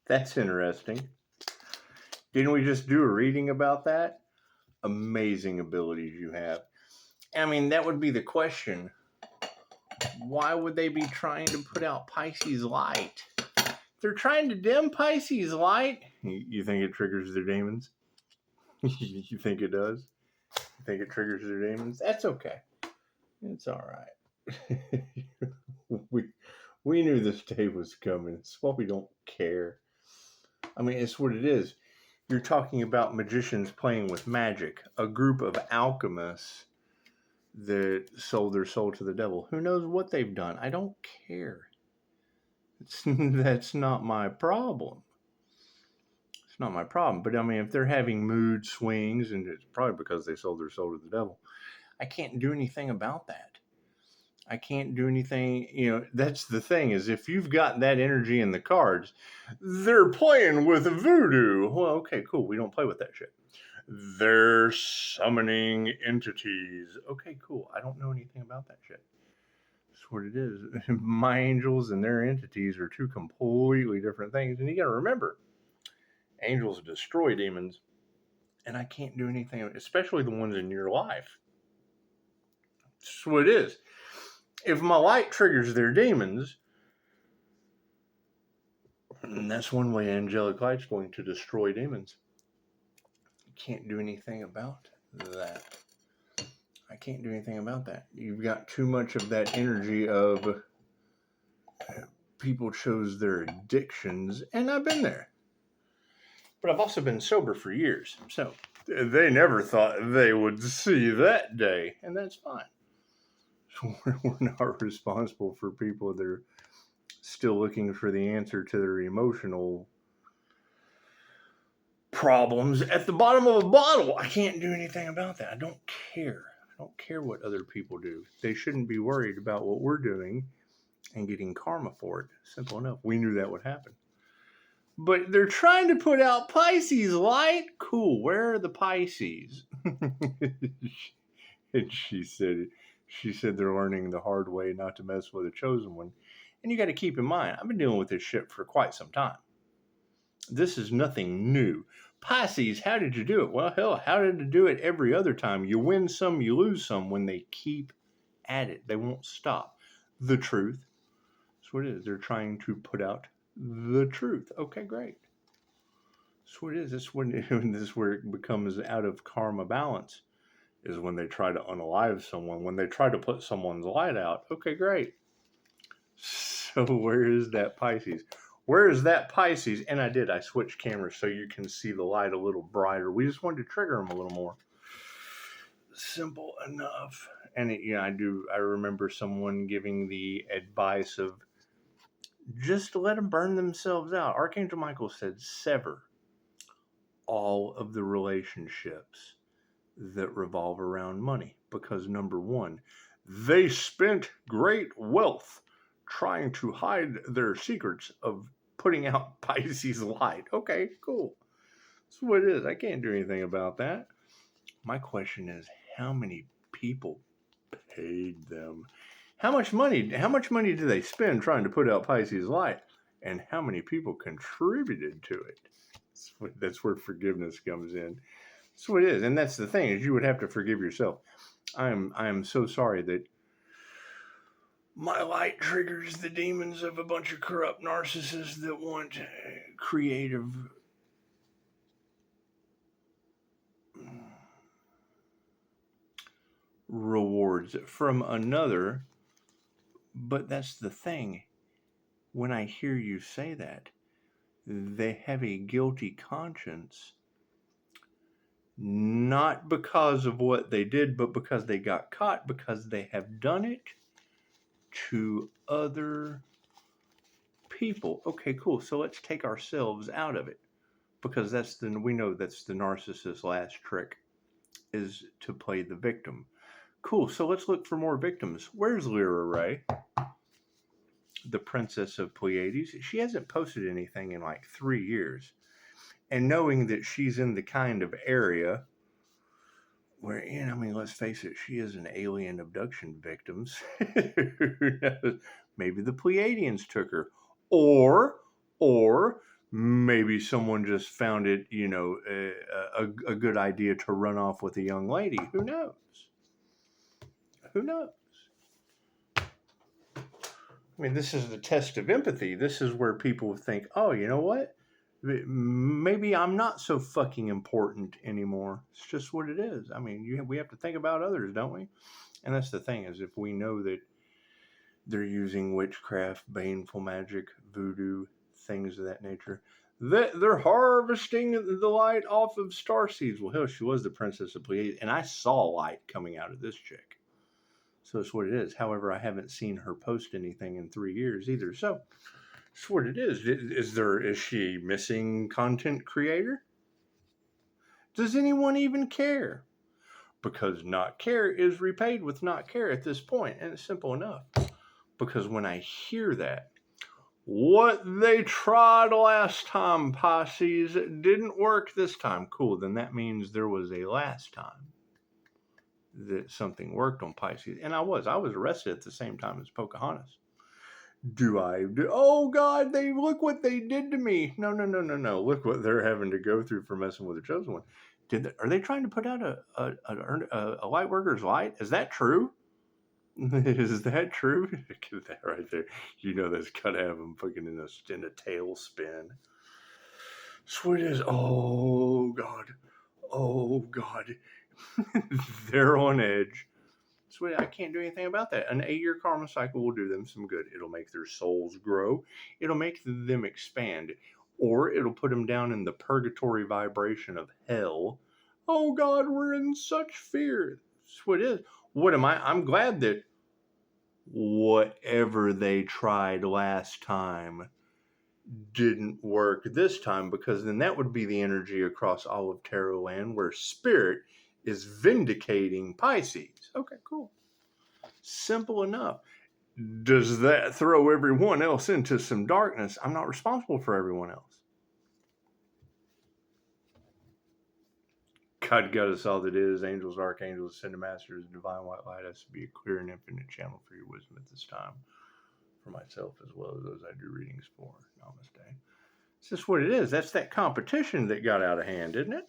That's interesting. Didn't we just do a reading about that? Amazing abilities you have. I mean, that would be the question. Why would they be trying to put out Pisces light? They're trying to dim Pisces light. You think it triggers their demons? You think it does? You think it triggers their demons? That's okay. It's all right. we we knew this day was coming. It's why we don't care. I mean, it's what it is. You're talking about magicians playing with magic, a group of alchemists that sold their soul to the devil. Who knows what they've done? I don't care. That's not my problem. It's not my problem. But I mean, if they're having mood swings, and it's probably because they sold their soul to the devil, I can't do anything about that. I can't do anything. That's the thing is if you've got that energy in the cards, they're playing with voodoo. Well, okay, cool. We don't play with that shit. They're summoning entities. Okay, cool. I don't know anything about that shit. That's what it is. My angels and their entities are two completely different things. And you got to remember, angels destroy demons, and I can't do anything, especially the ones in your life. That's what it is. If my light triggers their demons, and that's one way angelic light's going to destroy demons. You can't do anything about that. I can't do anything about that. You've got too much of that energy of people chose their addictions, and I've been there. But I've also been sober for years, so they never thought they would see that day, and that's fine. So we're not responsible for people that are still looking for the answer to their emotional problems at the bottom of a bottle. I can't do anything about that. I don't care. I don't care what other people do. They shouldn't be worried about what we're doing and getting karma for it. Simple enough. We knew that would happen. But they're trying to put out Pisces light. Cool. Where are the Pisces? And she said they're learning the hard way not to mess with a chosen one. And you got to keep in mind, I've been dealing with this shit for quite some time. This is nothing new. Pisces, how did you do it? Well, hell, how did you do it every other time? You win some, you lose some when they keep at it. They won't stop. The truth. That's what it is. They're trying to put out the truth. Okay, great. That's what it is. This is where it becomes out of karma balance, is when they try to unalive someone, when they try to put someone's light out. Okay, great. So where is that Pisces? Where is that Pisces? And I switched cameras so you can see the light a little brighter. We just wanted to trigger them a little more. Simple enough. And I remember someone giving the advice of just let them burn themselves out. Archangel Michael said sever all of the relationships that revolve around money. Because number one, they spent great wealth trying to hide their secrets of putting out Pisces light. Okay, cool. That's what it is. I can't do anything about that. My question is, how many people paid them? How much money do they spend trying to put out Pisces light? And how many people contributed to it? That's where forgiveness comes in. That's what it is. And that's the thing, is you would have to forgive yourself. I am so sorry that my light triggers the demons of a bunch of corrupt narcissists that want creative rewards from another. But that's the thing. When I hear you say that, they have a guilty conscience, not because of what they did, but because they got caught, because they have done it to other people. Okay, cool. So let's take ourselves out of it, because we know that's the narcissist's last trick, is to play the victim. Cool. So let's look for more victims. Where's Lyra Ray, the princess of Pleiades? She hasn't posted anything in like 3 years. And knowing that she's in the kind of area where, let's face it, she is an alien abduction victim. Who knows? Maybe the Pleiadians took her. Or Or maybe someone just found it, a good idea to run off with a young lady. Who knows? Who knows? I mean, this is the test of empathy. This is where people think, oh, you know what? Maybe I'm not so fucking important anymore. It's just what it is. I mean, we have to think about others, don't we? And that's the thing, is if we know that they're using witchcraft, baneful magic, voodoo, things of that nature, that they're harvesting the light off of star seeds. Well, hell, she was the princess of Pleiades, and I saw light coming out of this chick. So it's what it is. However, I haven't seen her post anything in 3 years either. So it's what it is. Is she missing content creator? Does anyone even care? Because not care is repaid with not care at this point, and it's simple enough. Because when I hear that, what they tried last time, Pisces, didn't work this time. Cool, then that means there was a last time that something worked on Pisces. And I was arrested at the same time as Pocahontas. Oh God, look what they did to me. No. Look what they're having to go through for messing with the chosen one. Are they trying to put out a light worker's light? Is that true? Is that true? Get that right there. You know that's gotta have them fucking in a tailspin. Sweet as oh God. They're on edge. Sweet, I can't do anything about that. An 8-year karma cycle will do them some good. It'll make their souls grow. It'll make them expand. Or it'll put them down in the purgatory vibration of hell. Oh God, we're in such fear. That's what it is. What am I? I'm glad that whatever they tried last time didn't work this time, because then that would be the energy across all of Tarot land where spirit is vindicating Pisces. Okay, cool. Simple enough. Does that throw everyone else into some darkness? I'm not responsible for everyone else. God got us all that is, angels, archangels, ascended masters, divine white light has to be a clear and infinite channel for your wisdom at this time. For myself as well as those I do readings for. Namaste. It's just what it is. That's that competition that got out of hand, isn't it?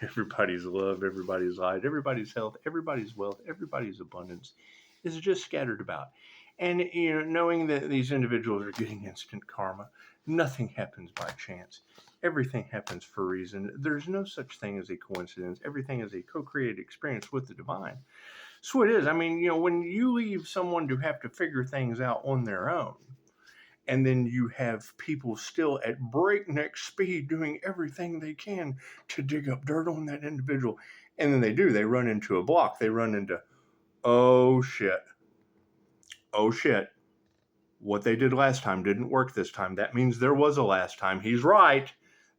Everybody's love, everybody's light, everybody's health, everybody's wealth, everybody's abundance is just scattered about. And knowing that these individuals are getting instant karma, nothing happens by chance. Everything happens for a reason. There's no such thing as a coincidence. Everything is a co-created experience with the divine. So it is. I mean, when you leave someone to have to figure things out on their own, and then you have people still at breakneck speed doing everything they can to dig up dirt on that individual, and then they run into a block. They run into, oh shit, what they did last time didn't work this time. That means there was a last time. He's right.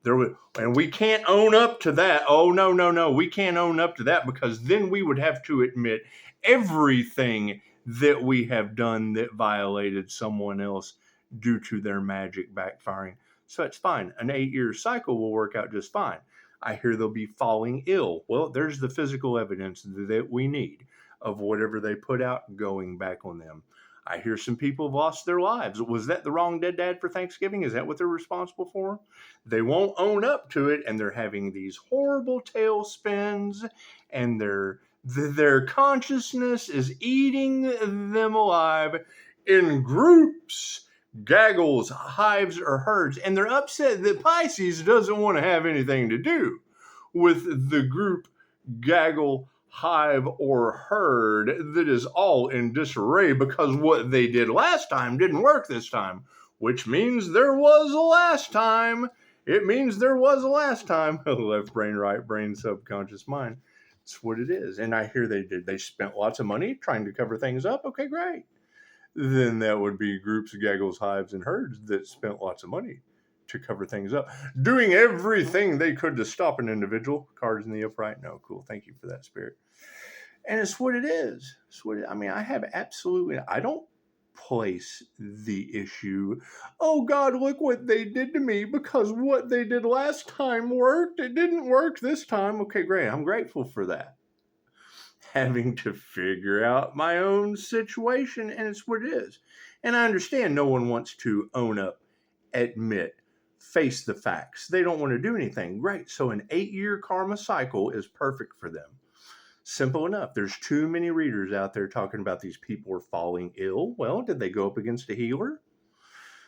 And we can't own up to that. Oh, no. We can't own up to that, because then we would have to admit everything that we have done that violated someone else due to their magic backfiring. So it's fine. An 8-year cycle will work out just fine. I hear they'll be falling ill. Well, there's the physical evidence that we need of whatever they put out going back on them. I hear some people have lost their lives. Was that the wrong dead dad for Thanksgiving? Is that what they're responsible for? They won't own up to it, and they're having these horrible tailspins, and their consciousness is eating them alive in groups, gaggles, hives, or herds. And they're upset that Pisces doesn't want to have anything to do with the group, gaggle, hive, or herd that is all in disarray, because what they did last time didn't work this time, which means there was a last time. It means there was a last time. Left brain, right brain, subconscious mind. It's what it is. And I hear they spent lots of money trying to cover things up. Okay, great. Then that would be groups, gaggles, hives, and herds that spent lots of money to cover things up, doing everything they could to stop an individual. Cards in the upright. No, cool. Thank you for that, spirit. And it's what it is. I don't place the issue, oh God, look what they did to me, because what they did last time worked. It didn't work this time. Okay, great. I'm grateful for that. Having to figure out my own situation, and it's what it is. And I understand no one wants to own up admit, face the facts. They don't want to do anything. Great. So an 8-year karma cycle is perfect for them. Simple enough. There's too many readers out there talking about these people are falling ill. Well, did they go up against a healer?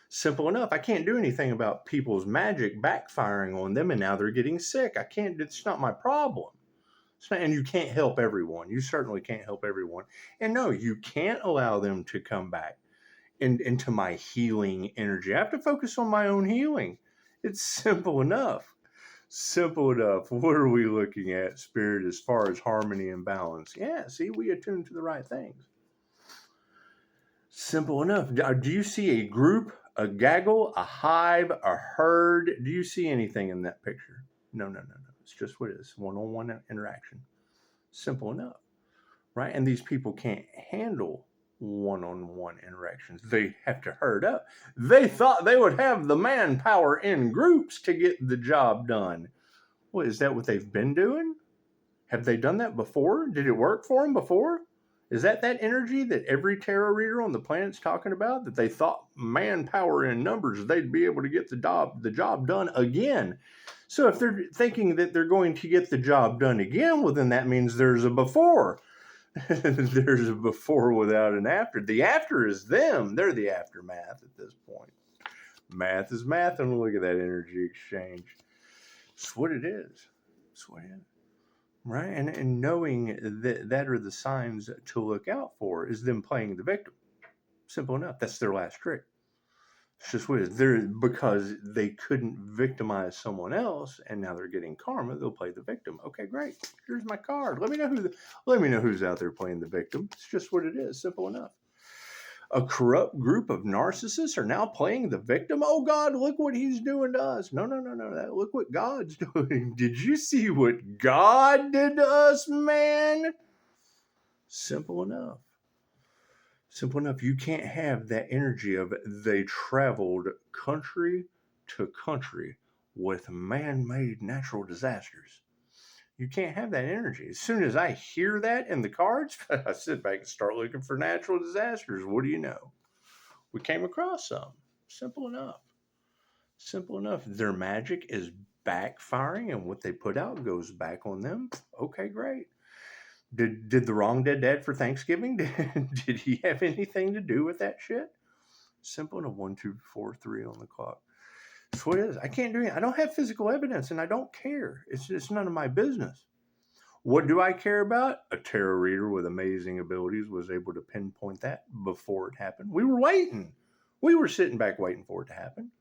Simple enough. I can't do anything about people's magic backfiring on them and now they're getting sick. I can't, it's not my problem. And you can't help everyone. You certainly can't help everyone. And no, you can't allow them to come back into my healing energy. I have to focus on my own healing. It's simple enough. Simple enough. What are we looking at, Spirit, as far as harmony and balance? Yeah, see, we attune to the right things. Simple enough. Do you see a group, a gaggle, a hive, a herd? Do you see anything in that picture? No. It's just what it is. One-on-one interaction. Simple enough, right? And these people can't handle one-on-one interactions. They have to herd up. They thought they would have the manpower in groups to get the job done. Well, is that what they've been doing? Have they done that before? Did it work for them before? Is that energy that every tarot reader on the planet's talking about? That they thought manpower in numbers, they'd be able to get the job done again. So if they're thinking that they're going to get the job done again, well, then that means there's a before. There's a before without an after. The after is them. They're the aftermath at this point. Math is math, and look at that energy exchange. It's what it is. It's what it is. Right? And knowing that are the signs to look out for is them playing the victim. Simple enough. That's their last trick. It's just what it is. Because they couldn't victimize someone else, and now they're getting karma. They'll play the victim. Okay, great. Here's my card. Let me know who's out there playing the victim. It's just what it is. Simple enough. A corrupt group of narcissists are now playing the victim. Oh God, look what he's doing to us. No. Look what God's doing. Did you see what God did to us, man? Simple enough. Simple enough. You can't have that energy of they traveled country to country with man-made natural disasters. You can't have that energy. As soon as I hear that in the cards, I sit back and start looking for natural disasters. What do you know? We came across some. Simple enough. Simple enough. Their magic is backfiring and what they put out goes back on them. Okay, great. Did the wrong dead dad for Thanksgiving? Did he have anything to do with that shit? Simple enough. 1, 2, 4, 3 on the clock. That's what it is. I can't do anything. I don't have physical evidence and I don't care. It's none of my business. What do I care about? A tarot reader with amazing abilities was able to pinpoint that before it happened. We were waiting. We were sitting back waiting for it to happen.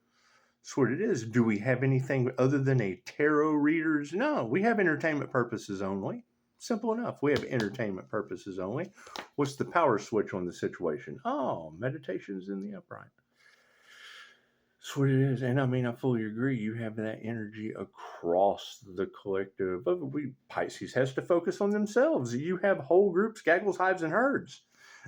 That's what it is. Do we have anything other than a tarot readers? No, we have entertainment purposes only. Simple enough. We have entertainment purposes only. What's the power switch on the situation? Oh, meditation's in the upright. That's what it is. And I mean, I fully agree. You have that energy across the collective. Pisces has to focus on themselves. You have whole groups, gaggles, hives, and herds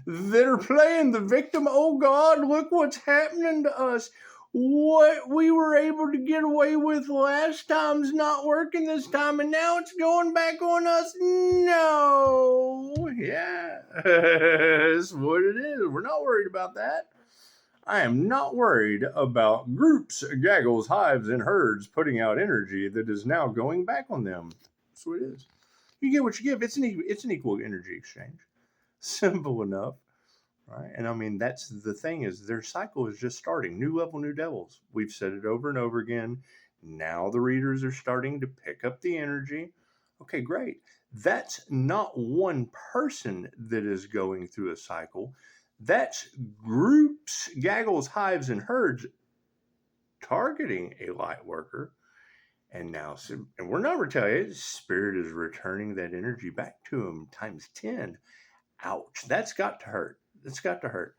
that are playing the victim. Oh God, look what's happening to us. What we were able to get away with last time's not working this time, and now it's going back on us. No. Yeah. That's what it is. We're not worried about that. I am not worried about groups, gaggles, hives, and herds putting out energy that is now going back on them. That's what it is. You get what you give. It's an equal energy exchange. Simple enough, right? And I mean, that's the thing is their cycle is just starting. New level, new devils. We've said it over and over again. Now the readers are starting to pick up the energy. Okay, great. That's not one person that is going through a cycle. That's groups, gaggles, hives, and herds targeting a light worker. And now, and we're not retaliating. Spirit is returning that energy back to them times 10. Ouch. That's got to hurt. That's got to hurt.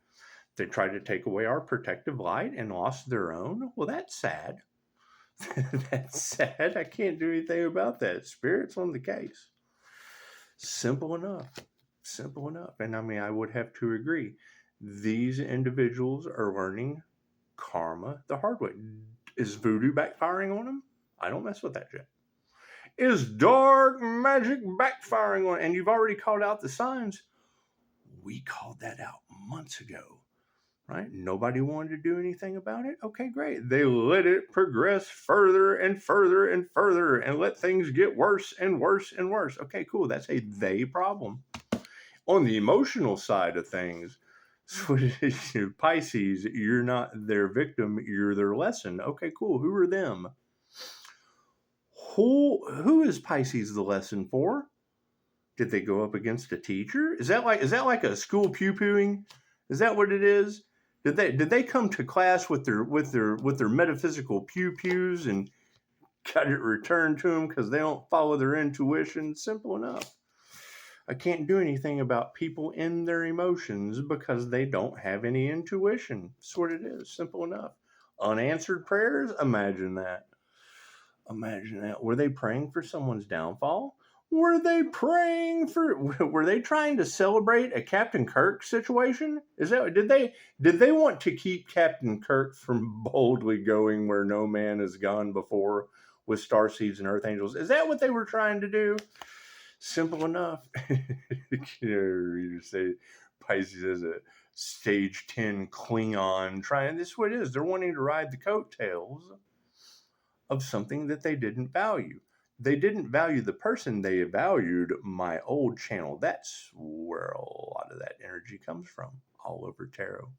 They tried to take away our protective light and lost their own. Well, that's sad. That's sad. I can't do anything about that. Spirit's on the case. Simple enough. Simple enough. And I mean, I would have to agree. These individuals are learning karma the hard way. Is voodoo backfiring on them? I don't mess with that shit. Is dark magic backfiring on? And you've already called out the signs. We called that out months ago. right? Nobody wanted to do anything about it. Okay, great. They let it progress further and further and further and let things get worse and worse and worse. Okay, cool. That's a they problem. On the emotional side of things, Pisces, you're not their victim, you're their lesson. Okay, cool. Who are them? Who is Pisces the lesson for? Did they go up against a teacher? Is that like a school pew-pewing? Is that what it is? Did they come to class with their metaphysical pew-pews and got it returned to them because they don't follow their intuition? Simple enough. I can't do anything about people in their emotions because they don't have any intuition. That's what it is. Simple enough. Unanswered prayers? Imagine that. Imagine that. Were they praying for someone's downfall? Were they trying to celebrate a Captain Kirk situation? Did they want to keep Captain Kirk from boldly going where no man has gone before with starseeds and earth angels? Is that what they were trying to do? Simple enough. You say Pisces is a stage 10 Klingon trying. This is what it is. They're wanting to ride the coattails of something that they didn't value. They didn't value the person, they valued my old channel. That's where a lot of that energy comes from, all over tarot.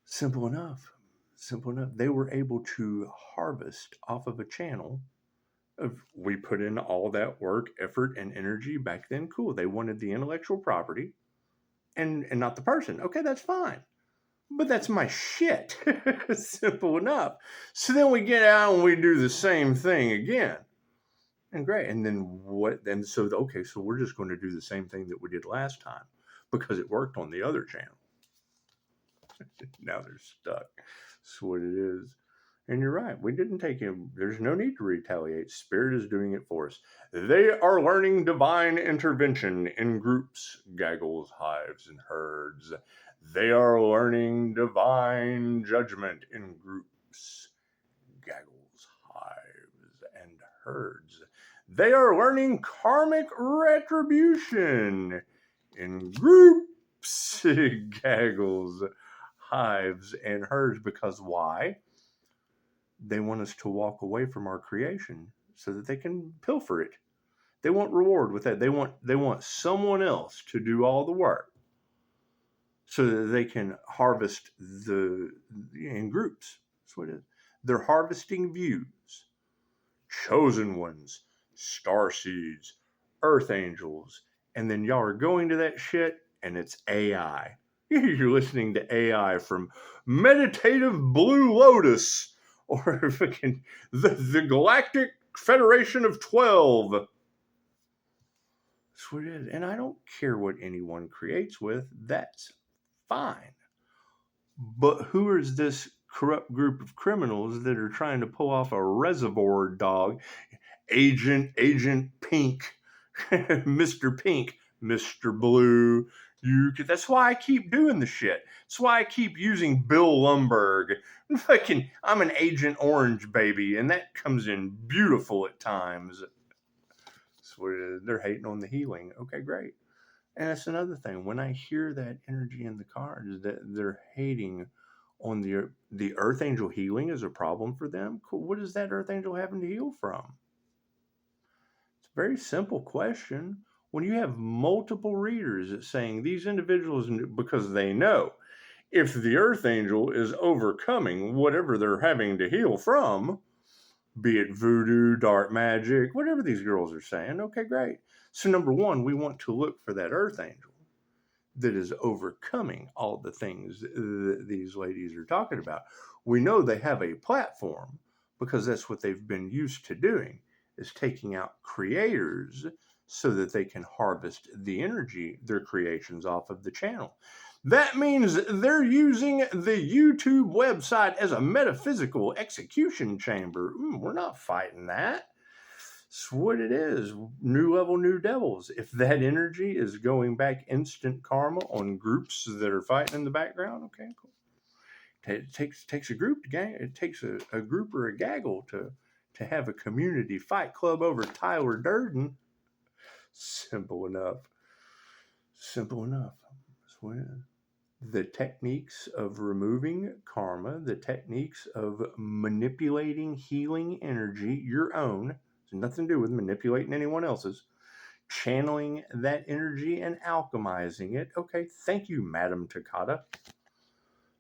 Simple enough. Simple enough. They were able to harvest off of a channel. We put in all that work, effort, and energy back then. Cool. They wanted the intellectual property and not the person. Okay, that's fine. But that's my shit. Simple enough. So then we get out and we do the same thing again. And great. And then what? Then so we're just going to do the same thing that we did last time because it worked on the other channel. Now they're stuck. That's what it is. And you're right. We didn't take him. There's no need to retaliate. Spirit is doing it for us. They are learning divine intervention in groups, gaggles, hives, and herds. They are learning divine judgment in groups, gaggles, hives, and herds. They are learning karmic retribution in groups, gaggles, hives, and herds. Because why? They want us to walk away from our creation so that they can pilfer it. They want reward with that. They want someone else to do all the work so that they can harvest in groups. That's what it is. They're harvesting views, chosen ones, star seeds, earth angels, and then y'all are going to that shit and it's AI. You're listening to AI from Meditative Blue Lotus or fucking the Galactic Federation of 12. That's what it is. And I don't care what anyone creates with. That's fine. But who is this corrupt group of criminals that are trying to pull off a Reservoir Dog, Agent Pink, Mr. Pink, Mr. Blue? That's why I keep doing the shit. That's why I keep using Bill Lumberg. I'm an Agent Orange, baby, and that comes in beautiful at times. So they're hating on the healing. Okay, great. And that's another thing. When I hear that energy in the cards, that they're hating on the Earth Angel healing is a problem for them. Cool. What is that Earth Angel having to heal from? It's a very simple question. When you have multiple readers saying these individuals, because they know if the Earth Angel is overcoming whatever they're having to heal from, be it voodoo, dark magic, whatever these girls are saying, okay, great. So number one, we want to look for that Earth Angel that is overcoming all the things that these ladies are talking about. We know they have a platform because that's what they've been used to doing, is taking out creators so that they can harvest the energy, their creations off of the channel. That means they're using the YouTube website as a metaphysical execution chamber. We're not fighting that. It's what it is. New level, new devils. If that energy is going back instant karma on groups that are fighting in the background, okay, cool. It takes a group to gang. It takes a group or a gaggle to have a community fight club over Tyler Durden. Simple enough. Simple enough. That's what it is. The techniques of removing karma, the techniques of manipulating healing energy, your own, it's nothing to do with manipulating anyone else's, channeling that energy and alchemizing it. Okay, thank you, Madam Takata.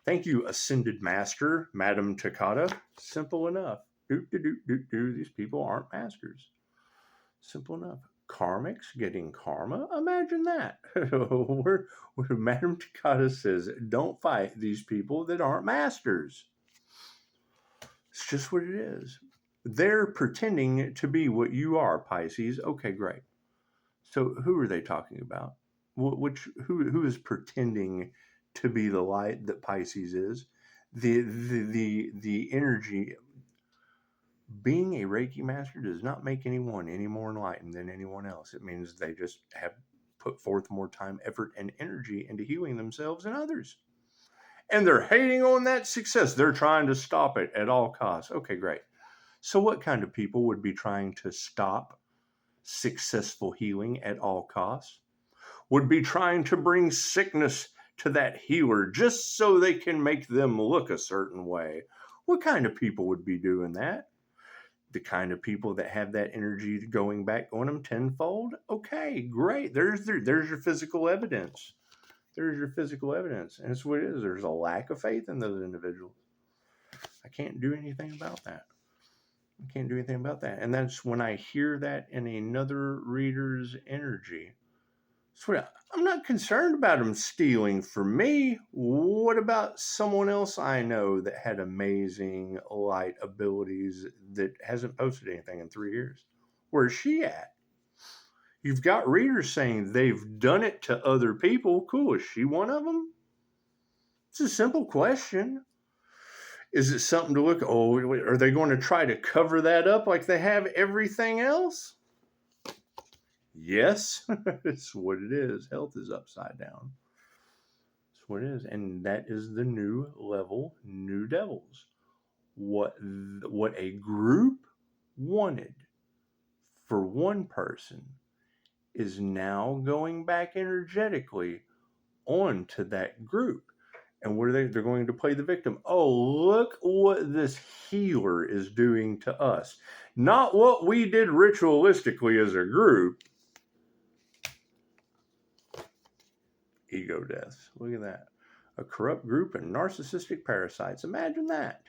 Thank you, Ascended Master, Madam Takata. Simple enough. These people aren't masters. Simple enough. Karmics getting karma? Imagine that. where Madam Takata says, don't fight these people that aren't masters. It's just what it is. They're pretending to be what you are, Pisces. Okay, great. So who are they talking about? Who is pretending to be the light that Pisces is? The energy. Being a Reiki master does not make anyone any more enlightened than anyone else. It means they just have put forth more time, effort, and energy into healing themselves and others. And they're hating on that success. They're trying to stop it at all costs. Okay, great. So what kind of people would be trying to stop successful healing at all costs? Would be trying to bring sickness to that healer just so they can make them look a certain way. What kind of people would be doing that? The kind of people that have that energy going back on them tenfold. Okay, great. There's your physical evidence. There's your physical evidence. And it's what it is. There's a lack of faith in those individuals. I can't do anything about that. I can't do anything about that. And that's when I hear that in another reader's energy. So I'm not concerned about them stealing from me. What about someone else I know that had amazing light abilities that hasn't posted anything in 3 years? Where's she at? You've got readers saying they've done it to other people. Cool. Is she one of them? It's a simple question. Is it something to look? Oh, are they going to try to cover that up like they have everything else? Yes, it's what it is. Health is upside down. That's what it is. And that is the new level, New Devils. What a group wanted for one person is now going back energetically onto that group. And what are they? They're going to play the victim. Oh, look what this healer is doing to us. Not what we did ritualistically as a group. Ego deaths. Look at that. A corrupt group of narcissistic parasites. Imagine that.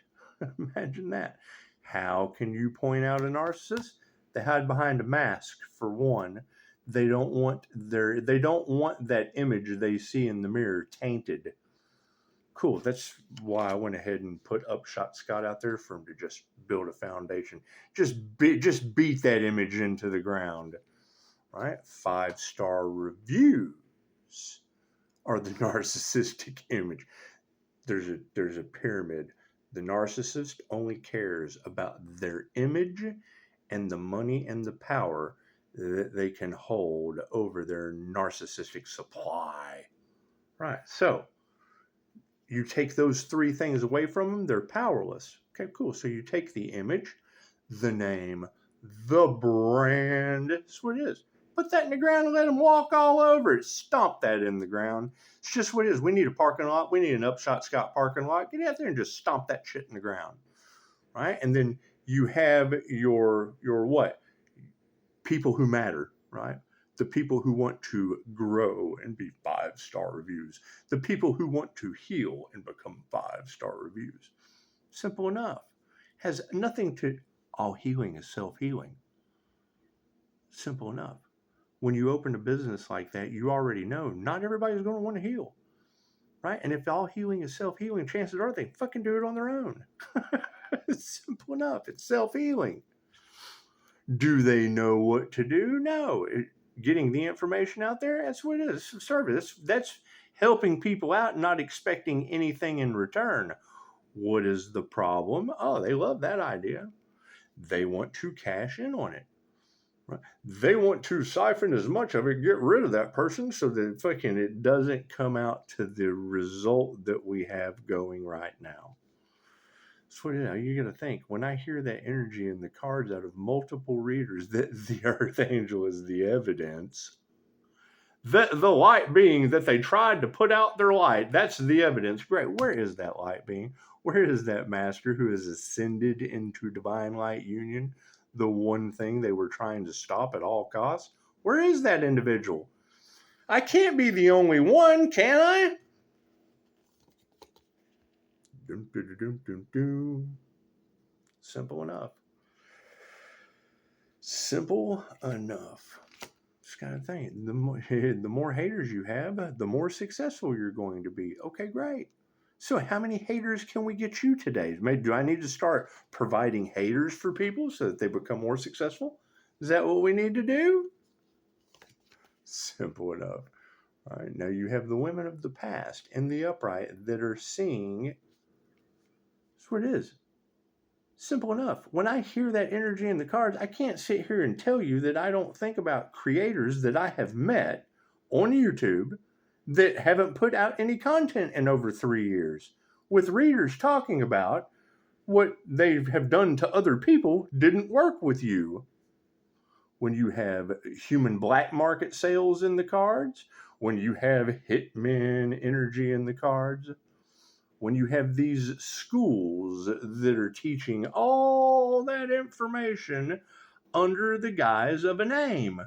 Imagine that. How can you point out a narcissist? They hide behind a mask, for one. They don't want that image they see in the mirror tainted. Cool. That's why I went ahead and put Upshotscott out there for him to just build a foundation. Just beat that image into the ground. Right? 5-star reviews are the narcissistic image. There's a pyramid. The narcissist only cares about their image and the money and the power that they can hold over their narcissistic supply. Right. So you take those 3 things away from them, they're powerless. Okay, cool. So you take the image, the name, the brand. That's what it is. Put that in the ground and let them walk all over it. Stomp that in the ground. It's just what it is. We need a parking lot. We need an Upshotscott parking lot. Get out there and just stomp that shit in the ground. Right? And then you have your what? People who matter, right? The people who want to grow and be 5-star reviews. The people who want to heal and become 5-star reviews. Simple enough. Has nothing to... All healing is self-healing. Simple enough. When you open a business like that, you already know not everybody's going to want to heal, right? And if all healing is self-healing, chances are they fucking do it on their own. It's simple enough. It's self-healing. Do they know what to do? No. Getting the information out there, that's what it is. It's service. That's helping people out and not expecting anything in return. What is the problem? Oh, they love that idea. They want to cash in on it. Right? They want to siphon as much of it, get rid of that person so that fucking it doesn't come out to the result that we have going right now. So you got to think, when I hear that energy in the cards out of multiple readers, that the Archangel is the evidence, The light being that they tried to put out their light, that's the evidence. Great. Where is that light being? Where is that master who has ascended into divine light union? The one thing they were trying to stop at all costs? Where is that individual? I can't be the only one, can I? Dum, dum, dum, dum, dum. Simple enough. Simple enough. This kind of thing. The more haters you have, the more successful you're going to be. Okay, great. So how many haters can we get you today? Do I need to start providing haters for people so that they become more successful? Is that what we need to do? Simple enough. All right, now you have the women of the past in the upright that are seeing. That's what it is. Simple enough. When I hear that energy in the cards, I can't sit here and tell you that I don't think about creators that I have met on YouTube that haven't put out any content in over 3 years, with readers talking about what they have done to other people didn't work with you. When you have human black market sales in the cards, when you have hitman energy in the cards, when you have these schools that are teaching all that information under the guise of a name.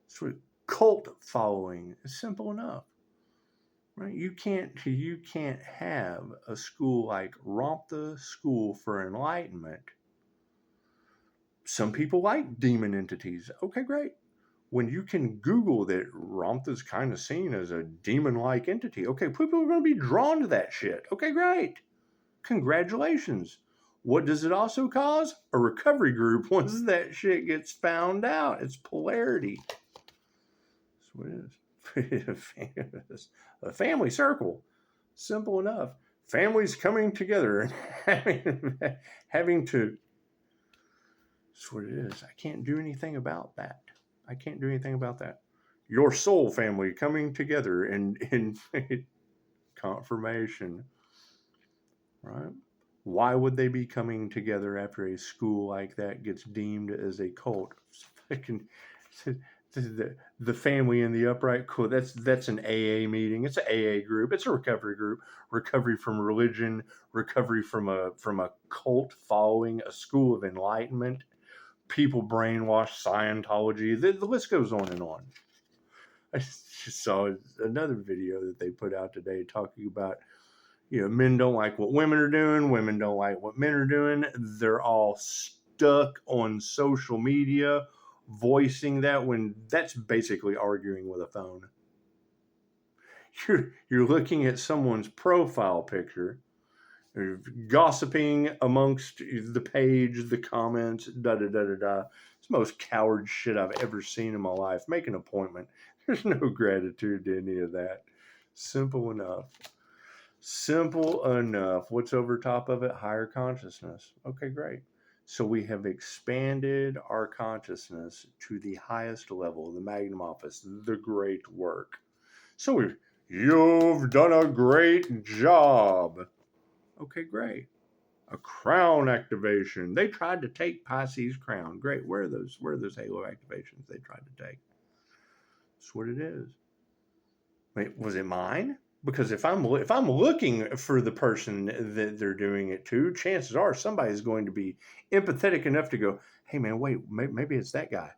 So cult following is simple enough. Right? You can't have a school like Ramtha School for Enlightenment. Some people like demon entities. Okay, great. When you can Google that Ramtha's kind of seen as a demon-like entity, okay, people are going to be drawn to that shit. Okay, great. Congratulations. What does it also cause? A recovery group once that shit gets found out. It's polarity. That's what it is. A family circle. Simple enough. Families coming together and having to. That's what it is. I can't do anything about that. I can't do anything about that. Your soul family coming together in confirmation. Right? Why would they be coming together after a school like that gets deemed as a cult? The family in the upright cool. That's an AA meeting. It's an AA group. It's a recovery group. Recovery from religion. Recovery from a cult following a school of enlightenment. People brainwashed, Scientology. The list goes on and on. I just saw another video that they put out today talking about, men don't like what women are doing. Women don't like what men are doing. They're all stuck on social media voicing that, when that's basically arguing with a phone. You're looking at someone's profile picture, gossiping amongst the page, the comments, da-da-da-da-da. It's the most coward shit I've ever seen in my life. Make an appointment. There's no gratitude to any of that. Simple enough. Simple enough. What's over top of it? Higher consciousness. Okay, great. So we have expanded our consciousness to the highest level, the magnum opus, the great work. So you've done a great job. Okay, great. A crown activation. They tried to take Pisces crown. Great. Where are those halo activations they tried to take? That's what it is. Wait, was it mine? Because if I'm looking for the person that they're doing it to, chances are somebody's going to be empathetic enough to go, hey man, wait, maybe it's that guy.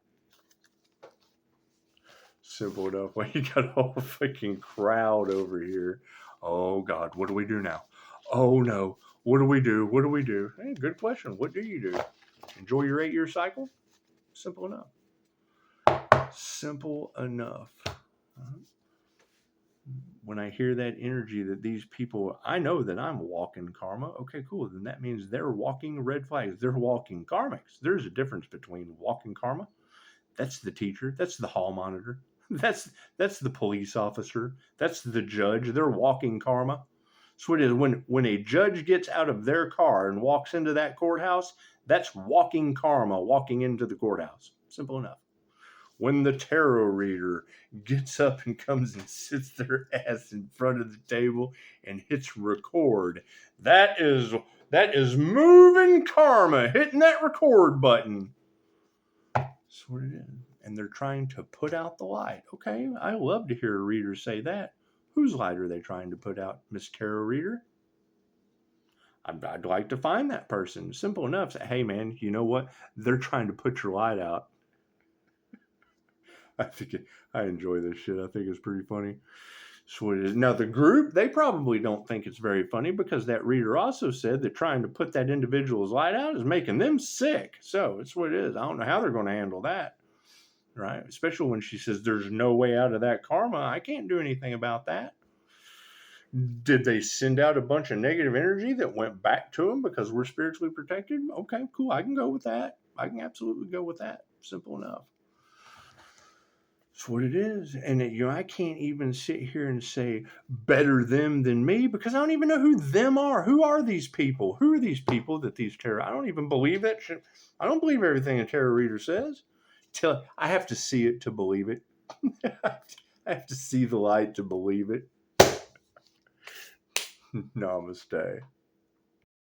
Simple enough. Well, you got a whole fucking crowd over here. Oh God, what do we do now? Oh no, what do we do? What do we do? Hey, good question. What do you do? Enjoy your 8-year cycle? Simple enough. Simple enough. When I hear that energy that these people, I know that I'm walking karma. Okay, cool. Then that means they're walking red flags. They're walking karmics. There's a difference between walking karma. That's the teacher. That's the hall monitor. That's the police officer. That's the judge. They're walking karma. So it is when a judge gets out of their car and walks into that courthouse, that's walking karma, walking into the courthouse. Simple enough. When the tarot reader gets up and comes and sits their ass in front of the table and hits record, that is moving karma, hitting that record button. That's what it is. and they're trying to put out the light. Okay, I love to hear a reader say that. Whose light are they trying to put out, Miss Tarot Reader? I'd like to find that person. Simple enough. Say, hey, man, you know what? They're trying to put your light out. I enjoy this shit. I think it's pretty funny. So what it is. Now, the group, they probably don't think it's very funny because that reader also said that trying to put that individual's light out is making them sick. So it's what it is. I don't know how they're going to handle that, right? Especially when she says there's no way out of that karma. I can't do anything about that. Did they send out a bunch of negative energy that went back to them because we're spiritually protected? Okay, cool. I can go with that. I can absolutely go with that. Simple enough. That's what it is. And I can't even sit here and say better them than me because I don't even know who them are. Who are these people? Who are these people that these tarot? I don't even believe that shit. I don't believe everything a tarot reader says. I have to see it to believe it. I have to see the light to believe it. Namaste.